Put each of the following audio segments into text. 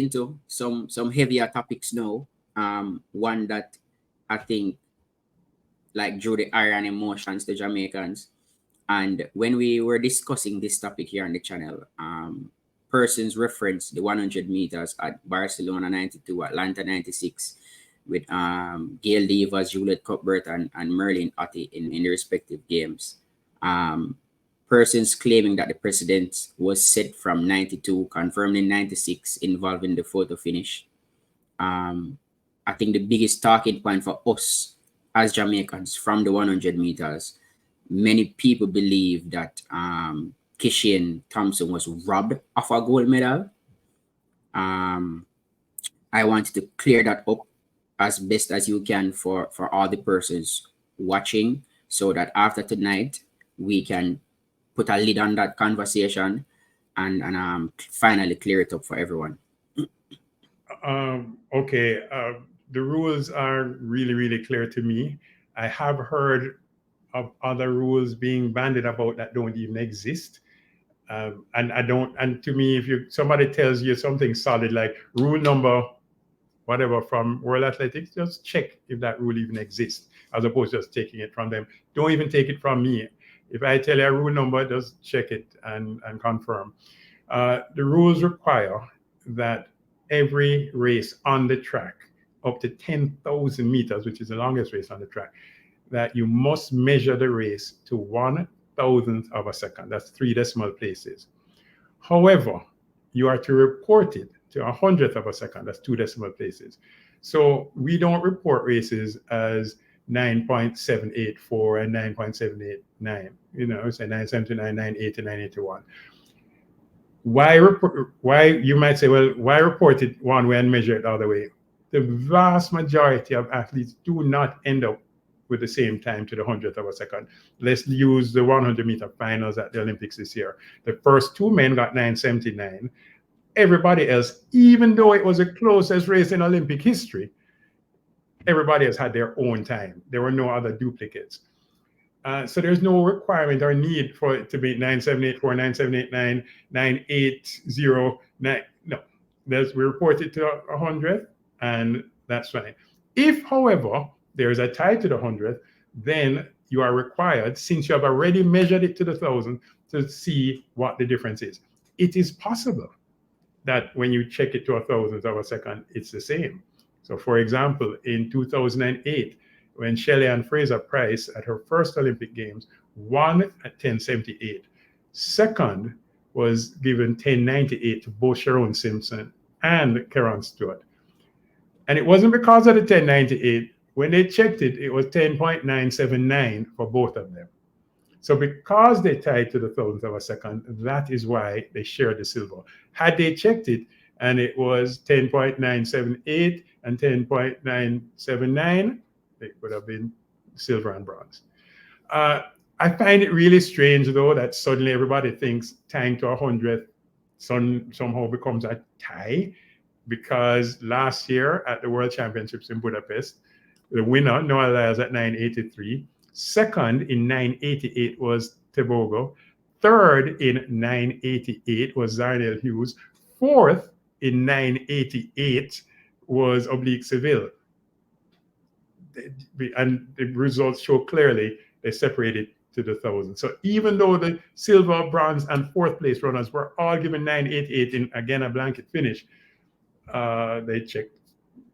into some heavier topics now. One that I think like drew the ire and emotions to Jamaicans. And when we were discussing this topic here on the channel, persons referenced the 100 meters at Barcelona 92, Atlanta 96, with Gail Devers, Juliet Cuthbert, and Merlin Otti in the respective games. Persons claiming that the precedent was set from 92, confirmed in 96, involving the photo finish. I think the biggest talking point for us as Jamaicans from the 100 meters, many people believe that Kishane Thompson was robbed of a gold medal. I wanted to clear that up as best as you can for all the persons watching, so that after tonight we can put a lid on that conversation and finally clear it up for everyone. Okay, the rules are really, really clear to me. I have heard of other rules being bandied about that don't even exist. And I don't, and to me, if somebody tells you something solid like rule number whatever from World Athletics, just check if that rule even exists, as opposed to just taking it from them. Don't even take it from me. If I tell you a rule number, just check it and confirm. The rules require that every race on the track, up to 10,000 meters, which is the longest race on the track, that you must measure the race to 1,000th of a second. That's 3 decimal places. However, you are to report it to 100th of a second. That's 2 decimal places. So we don't report races as 9.784 and 9.789. You know, say 979, 980, 981. Why you might say, well, why report it one way and measure it the other way? The vast majority of athletes do not end up with the same time to the 100th of a second. Let's use the 100-meter finals at the Olympics this year. The first 2 men got 9:79. Everybody else, even though it was the closest race in Olympic history, everybody else had their own time. There were no other duplicates. So there's no requirement or need for it to be 9.784, 9.789, 9.809. No, we report it to 100th, and that's fine. If, however, there is a tie to the 100th, then you are required, since you have already measured it to the 1,000, to see what the difference is. It is possible that when you check it to 1,000th of a second, it's the same. So, for example, in 2008, when Shelley Ann Fraser Price at her first Olympic Games won at 10:78, second was given 10:98 to both Sharon Simpson and Karen Stewart. And it wasn't because of the 10:98. When they checked it, it was 10.979 for both of them. So because they tied to the 1,000th of a second, that is why they shared the silver. Had they checked it and it was 10.978 and 10.979, it would have been silver and bronze. I find it really strange, though, that suddenly everybody thinks tying to 100th somehow becomes a tie, because last year at the World Championships in Budapest, the winner, Noah Lyles, at 9.83. Second in 9.88 was Tebogo. Third in 9.88 was Zarnell Hughes. Fourth in 9.88 was Oblique Seville. And the results show clearly they separated to the 1,000. So even though the silver, bronze, and fourth place runners were all given 9.88 in, again, a blanket finish, they checked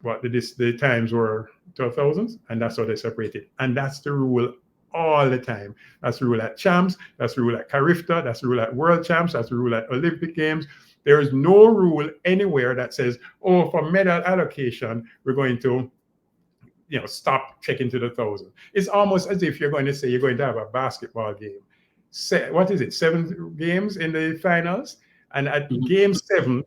what the times were to 1,000, and that's how they separated. And that's the rule all the time. That's the rule at Champs, that's the rule at Carifta, that's the rule at World Champs, that's the rule at Olympic Games. There is no rule anywhere that says, oh, for medal allocation, we're going to stop checking to the 1,000. It's almost as if you're going to say you're going to have a basketball game. What is it, 7 games in the finals? And at game 7,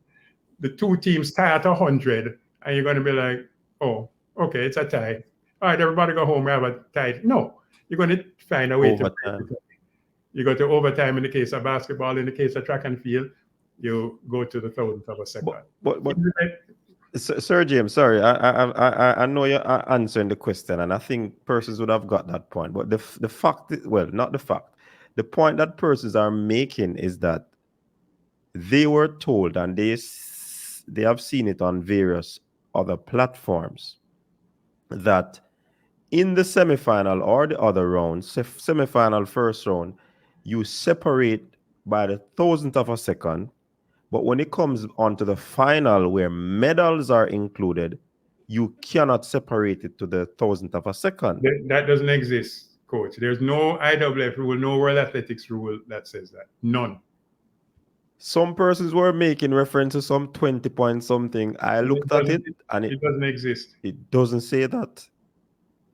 the 2 teams tie at 100, and you're going to be like, oh, okay, it's a tie. All right, everybody go home, we have a tie. No, you're going to find a way to break it. You go to overtime in the case of basketball. In the case of track and field, you go to the 1,000th of a second. But Sir James, sorry, I know you're answering the question, and I think persons would have got that point. But the fact, well, not the fact, the point that persons are making is that they were told, and they have seen it on various other platforms that in the semifinal or the other rounds, semifinal, first round, you separate by the thousandth of a second. But when it comes on to the final where medals are included, you cannot separate it to the thousandth of a second. That doesn't exist, coach. There's no IWF rule, no World Athletics rule that says that. None. Some persons were making reference to some 20 point something. I looked at it and it doesn't exist. It doesn't say that.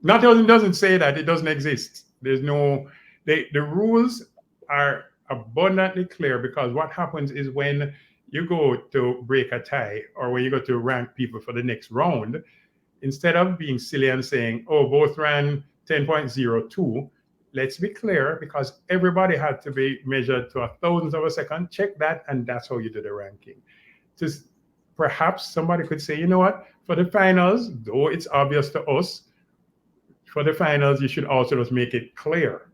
Not only doesn't say that, it doesn't exist. There's no, the rules are abundantly clear, because what happens is when you go to break a tie or when you go to rank people for the next round, instead of being silly and saying, oh, both ran 10.02, let's be clear, because everybody had to be measured to a thousandth of a second. Check that, and that's how you do the ranking. Just perhaps somebody could say, you know what, for the finals, though it's obvious to us, for the finals, you should also just make it clear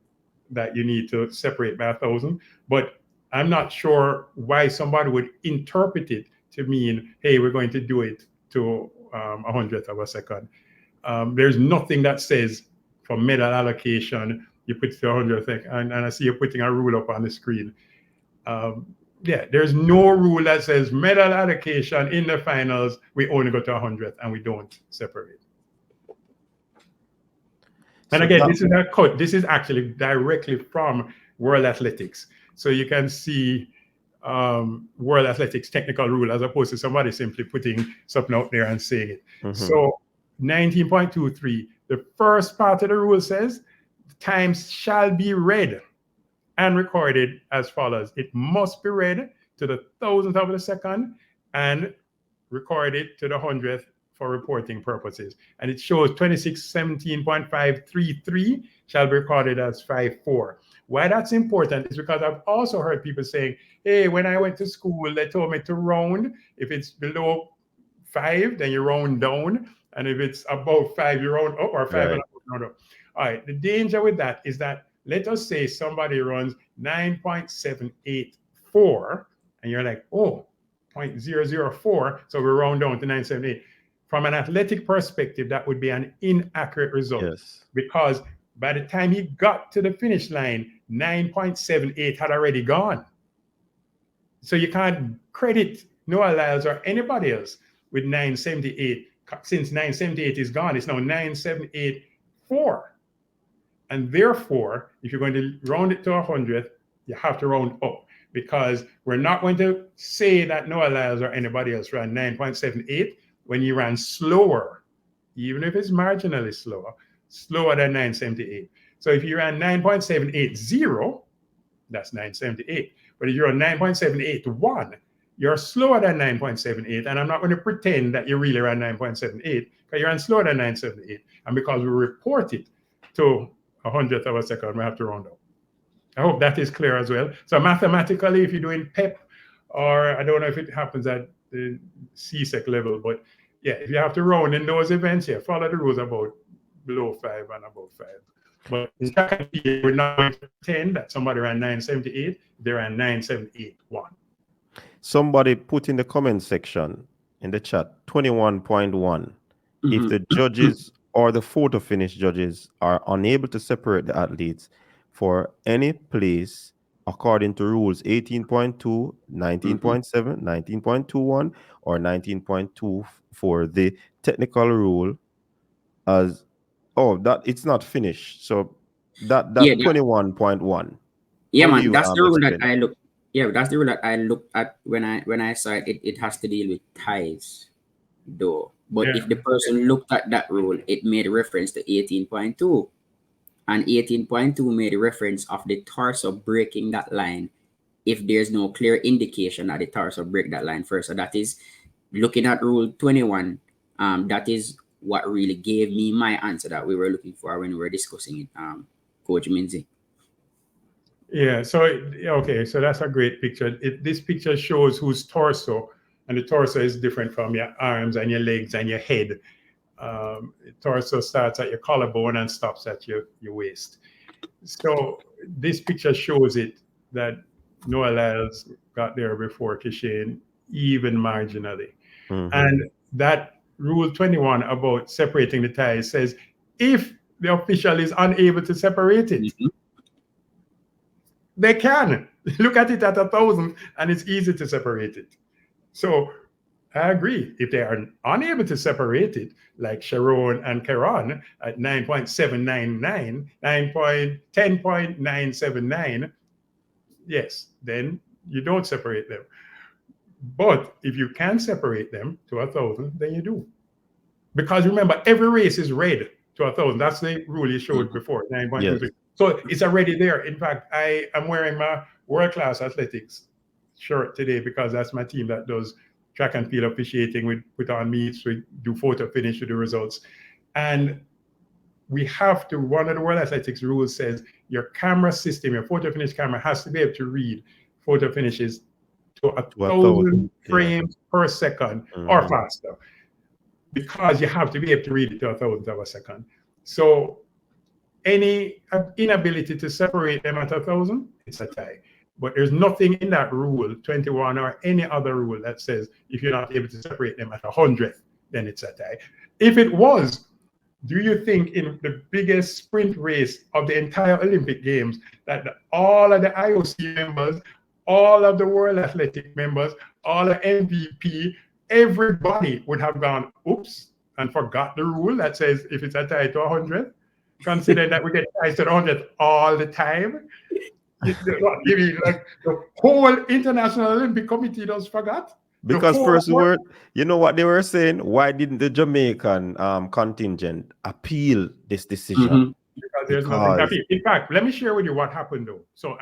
that you need to separate by 1,000. But I'm not sure why somebody would interpret it to mean, hey, we're going to do it to 100th of a second. There's nothing that says for medal allocation, you put it to 100th, and I see you're putting a rule up on the screen. Yeah, there's no rule that says medal allocation in the finals, we only go to 100th and we don't separate. And again, this is a cut. This is actually directly from World Athletics. So you can see World Athletics technical rule as opposed to somebody simply putting something out there and saying it. Mm-hmm. So 19.23, the first part of the rule says times shall be read and recorded as follows. It must be read to the thousandth of a second and recorded to the 100th for reporting purposes. And it shows 2617.533 shall be recorded as 5.4. Why that's important is because I've also heard people saying, hey, when I went to school, they told me to round. If it's below 5, then you round down. And if it's above 5, you round up, or 5 and above, round up. All right, the danger with that is that, let us say somebody runs 9.784, and you're like, oh, 0.004, so we round down to 978. From an athletic perspective, that would be an inaccurate result. Yes. Because by the time he got to the finish line, 9.78 had already gone. So you can't credit Noah Lyles or anybody else with 978. Since 978 is gone, it's now 978.4. And therefore, if you're going to round it to 100th, you have to round up, because we're not going to say that Noah Lyles or anybody else ran 9.78 when you ran slower, even if it's marginally slower than 978. So if you ran 9.780, that's 978. But if you're on 9.781, you're slower than 9.78. And I'm not going to pretend that you really ran 9.78, because you ran slower than 978. And because we report it to 100th of a second, we have to round up. I hope that is clear as well. So mathematically, if you're doing PEP, or I don't know if it happens at the CSEC level, but yeah, if you have to round in those events, yeah, follow the rules about below 5 and above 5. But we're not going to pretend that somebody ran 978, they ran 978.1. Somebody put in the comment section in the chat 21.1. If the judges or the photo finish judges are unable to separate the athletes for any place according to rules 18.2, 19.7, 19.21, or 19.2 for the technical rule, as that it's not finished. So that 21.1. Yeah, man, that's the rule that I look. Yeah, that's the rule that I looked at when I saw it. It has to deal with ties, though. But if the person looked at that rule, it made reference to 18.2. And 18.2 made reference of the torso breaking that line if there's no clear indication that the torso break that line first. So that is, looking at rule 21, that is what really gave me my answer that we were looking for when we were discussing it, Coach Minzy. Yeah, so, okay, so that's a great picture. This picture shows whose torso, and the torso is different from your arms and your legs and your head. Torso starts at your collarbone and stops at your waist. So this picture shows it that Noah Lyles got there before Kishane, even marginally. And that Rule 21 about separating the ties says if the official is unable to separate it, they can. Look at it at 1,000 and it's easy to separate it. So I agree. If they are unable to separate it, like Sharon and Karan at 9.799, 10.979, yes, then you don't separate them. But if you can separate them to 1,000, then you do. Because remember, every race is red to 1,000. That's the rule you showed before, 9.23. Yes. So it's already there. In fact, I am wearing my world-class athletics shirt today because that's my team that does track and field officiating. We put on meets, we do photo finish with the results. And we have to, one of the World Athletics rules says your camera system, your photo finish camera has to be able to read photo finishes to 1,000 frames per second or faster, because you have to be able to read it to 1,000th of a second. So any inability to separate them at 1,000, it's a tie. But there's nothing in that rule 21 or any other rule that says if you're not able to separate them at 100th, then it's a tie. If it was, do you think in the biggest sprint race of the entire Olympic Games that all of the IOC members, all of the World Athletic members, all the MVP, everybody would have gone, oops, and forgot the rule that says if it's a tie to 100, considering that we get ties to 100 all the time? Like the whole International Olympic Committee does forgot. Because first word, you know what they were saying? Why didn't the Jamaican contingent appeal this decision? Because there's nothing to appeal. In fact, let me share with you what happened though. So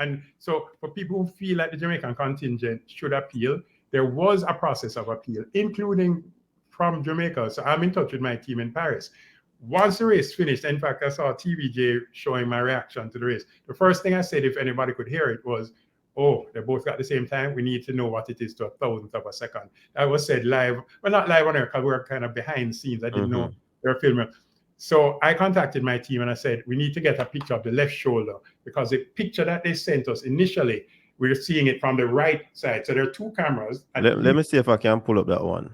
for people who feel like the Jamaican contingent should appeal, there was a process of appeal, including from Jamaica. So I'm in touch with my team in Paris. Once the race finished, in fact, I saw TVJ showing my reaction to the race. The first thing I said, if anybody could hear it, was, oh, they both got the same time. We need to know what it is to 1,000th of a second. That was said live, well, not live on air, because we were kind of behind the scenes. I didn't know they were filming. So I contacted my team and I said, we need to get a picture of the left shoulder, because the picture that they sent us initially, we were seeing it from the right side. So there are two cameras. Let me see if I can pull up that one.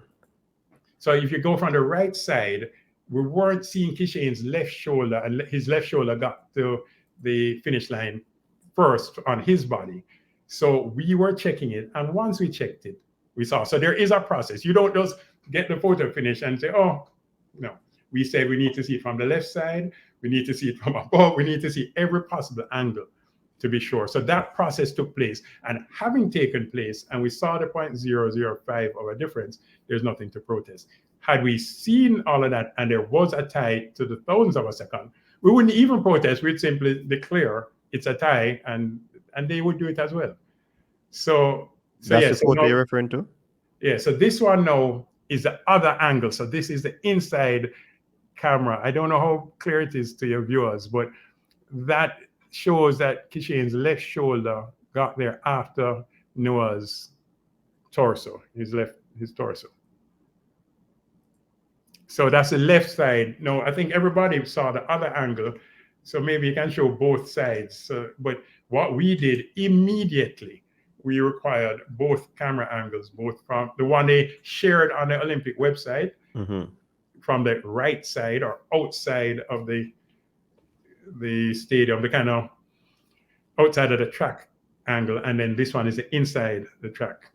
So if you go from the right side, we weren't seeing Kishane's left shoulder, and his left shoulder got to the finish line first on his body. So we were checking it, and once we checked it, we saw. So there is a process. You don't just get the photo finish and say, oh, no. We said we need to see it from the left side, we need to see it from above, we need to see every possible angle to be sure. So that process took place, and having taken place, and we saw the 0.005 of a difference, there's nothing to protest. Had we seen all of that and there was a tie to the 1,000th of a second, we wouldn't even protest. We'd simply declare it's a tie, and they would do it as well. So that's the photo you're referring to? Yeah, so this one now is the other angle. So this is the inside camera. I don't know how clear it is to your viewers, but that shows that Kishane's left shoulder got there after Noah's torso, his torso. So that's the left side. No, I think everybody saw the other angle, so maybe you can show both sides. So, but what we did immediately, we required both camera angles, both from the one they shared on the Olympic website, from the right side or outside of the stadium, the kind of outside of the track angle, and then this one is the inside the track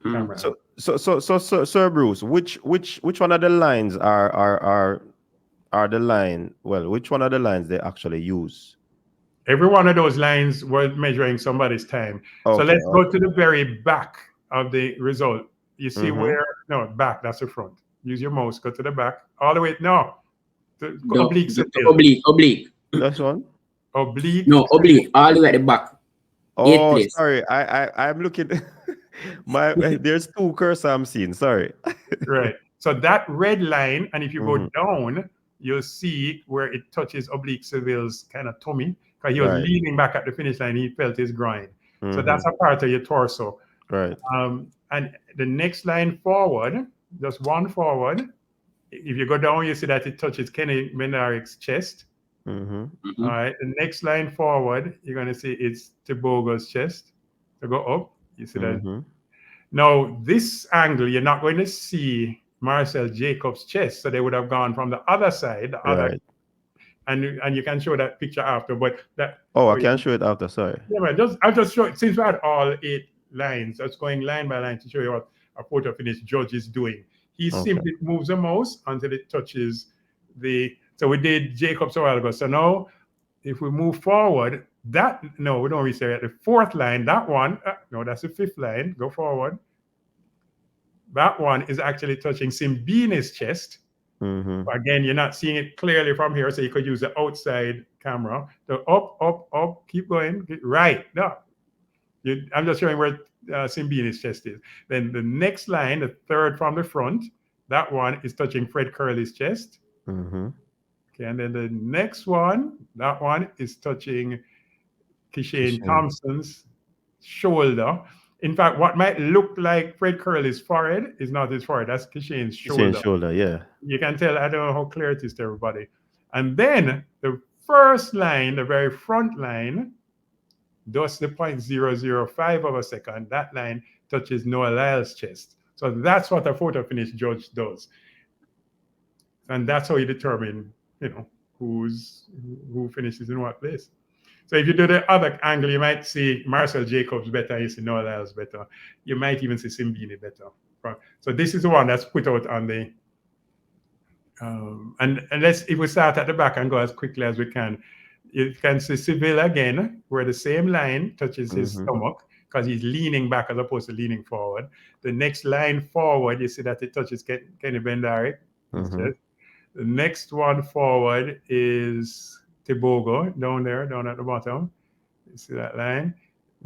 camera. So Sir Bruce, which one of the lines are the line? Well, which one of the lines they actually use? Every one of those lines was measuring somebody's time. Okay, so let's go to the very back of the result. You see where? No, back. That's the front. Use your mouse. Go to the back. All the way. No. Oblique. That's one. Oblique. No, oblique. All the way at the back. Oh, sorry. I'm looking. There's two cursors I'm seeing. Sorry. Right. So that red line, and if you go down, you'll see where it touches Oblique Seville's kind of tummy, because he was leaning back at the finish line. He felt his groin. So that's a part of your torso. Right. And the next line forward, just one forward. If you go down, you see that it touches Kenny Menaric's chest. All right. The next line forward, you're going to see it's Tebogo's chest. So go up. You see that? Now, this angle, you're not going to see Marcel Jacobs' chest, so they would have gone from the other side, the other, Right. and you can show that picture after. But that Oh, I can show it after. Sorry. yeah, man, I'll just show it since we had all 8 lines. That's going line by line to show you what a photo finish judge is doing. He simply moves the mouse until it touches the. So we did Jacobs a while ago. So now, if we move forward, no, we don't reach there at the 4th line. That one, no, that's the 5th line. Go forward. That one is actually touching Simbini's chest. Again, you're not seeing it clearly from here, so you could use the outside camera. So up, keep going. Right. No. I'm just showing where Simbini's chest is. Then the next line, the 3rd from the front, that one is touching Fred Curley's chest. Okay, and then the next one, that one is touching Kishane Thompson's shoulder. In fact, what might look like Fred Curley's forehead is not his forehead. That's Kishane's shoulder. Kishane's shoulder, yeah. You can tell, I don't know how clear it is to everybody. And then the first line, the very front line, does the 0.005 of a second. That line touches Noah Lyle's chest. So that's what a photo finish judge does. And that's how you determine, who finishes in what place. So if you do the other angle, you might see Marcel Jacobs better, you see Noah Lyles better. You might even see Simbini better. So this is the one that's put out on the, and if we start at the back and go as quickly as we can, you can see Seville again, where the same line touches his stomach, because he's leaning back as opposed to leaning forward. The next line forward, you see that it touches Kenny Bendaric. The next one forward is Tebogo, down at the bottom. You see that line?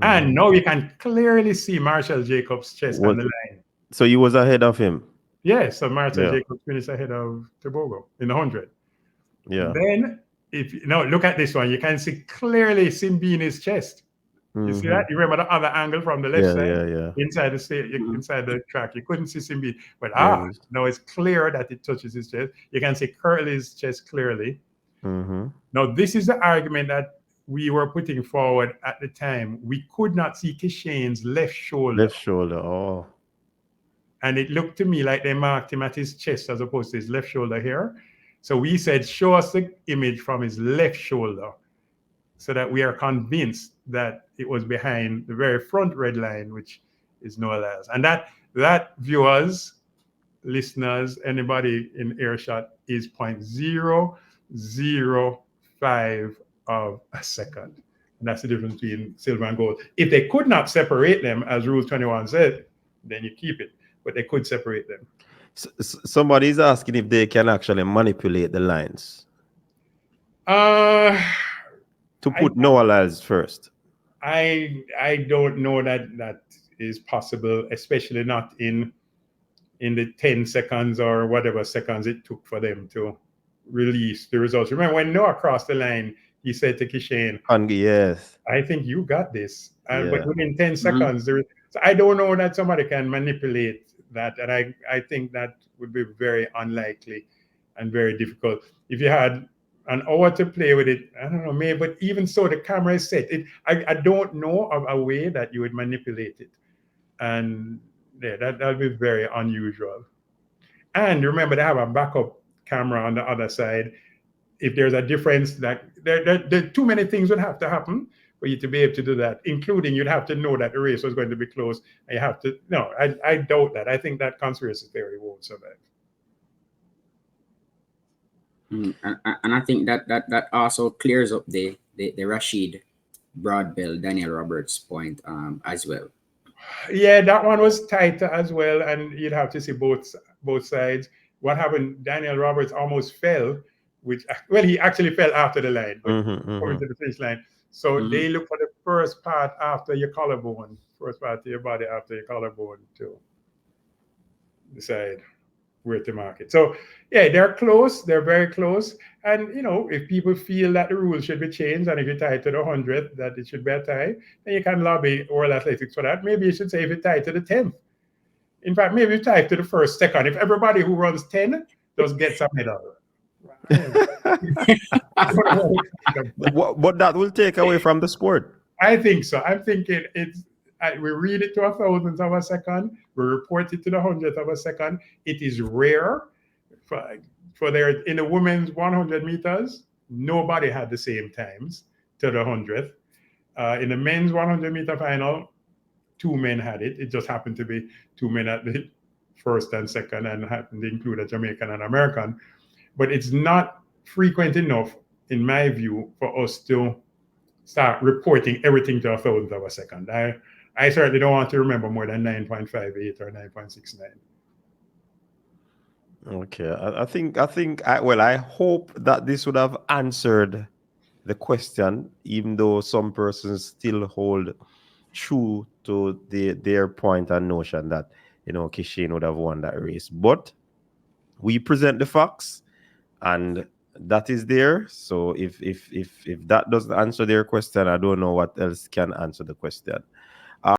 And now you can clearly see Marcel Jacobs' chest on the line. So he was ahead of him? Yes, so Marcel Jacobs finished ahead of Tebogo in the 100. Yeah. Then, look at this one. You can see clearly Simbini's chest. You see that? You remember the other angle from the left side? Yeah. Inside the track. You couldn't see Simbini. But now it's clear that it touches his chest. You can see Curley's chest clearly. Now, this is the argument that we were putting forward at the time. We could not see Kishane's left shoulder. Oh. And it looked to me like they marked him at his chest as opposed to his left shoulder here. So we said, show us the image from his left shoulder so that we are convinced that it was behind the very front red line, which is Noah Lyles. And that viewers, listeners, anybody in earshot is 0.005 of a second. And that's the difference between silver and gold. If they could not separate them, as Rule 21 said, then you keep it. But they could separate them. Somebody's asking if they can actually manipulate the lines. To put Noah Lyles first. I don't know that is possible, especially not in the 10 seconds or whatever seconds it took for them to release the results. Remember when Noah crossed the line, he said to Kishane, yes, I think you got this. But within 10 seconds, so I don't know that somebody can manipulate that. And I think that would be very unlikely and very difficult. If you had an hour to play with it, I don't know, maybe, but even so, the camera is set. I don't know of a way that you would manipulate it. And that would be very unusual. And remember, they have a backup camera on the other side. If there's a difference, that there too many things would have to happen for you to be able to do that, including you'd have to know that the race was going to be close. And you have to, no, I doubt that. I think that conspiracy theory won't survive. And I think that also clears up the Rashid Broadbell, Daniel Roberts point as well. Yeah, that one was tight as well, and you'd have to see both sides. What happened? Daniel Roberts almost fell, he actually fell after the line, but coming to the finish line. So they look for the first part after your collarbone, first part of your body after your collarbone to decide where to mark it. So yeah, they're close. They're very close. And if people feel that the rules should be changed, and if you tie it to the 100th, that it should be a tie, then you can lobby World Athletics for that. Maybe you should say if you tie it to the 10th. In fact, maybe you tie it to the first second. If everybody who runs 10 just gets a medal. But that will take away from the sport. I think so. I'm thinking we read it to a thousandth of a second. We report it to the hundredth of a second. It is rare for there in the women's 100 meters. Nobody had the same times to the hundredth. In the men's 100-meter final, 2 men had it. It just happened to be 2 men at the first and second, and happened to include a Jamaican and American. But it's not frequent enough, in my view, for us to start reporting everything to a thousandth of a second. I certainly don't want to remember more than 9.58 or 9.69. Okay, I hope that this would have answered the question, even though some persons still hold true to their point and notion that, Kishane would have won that race. But we present the facts, and that is there. So if that doesn't answer their question, I don't know what else can answer the question.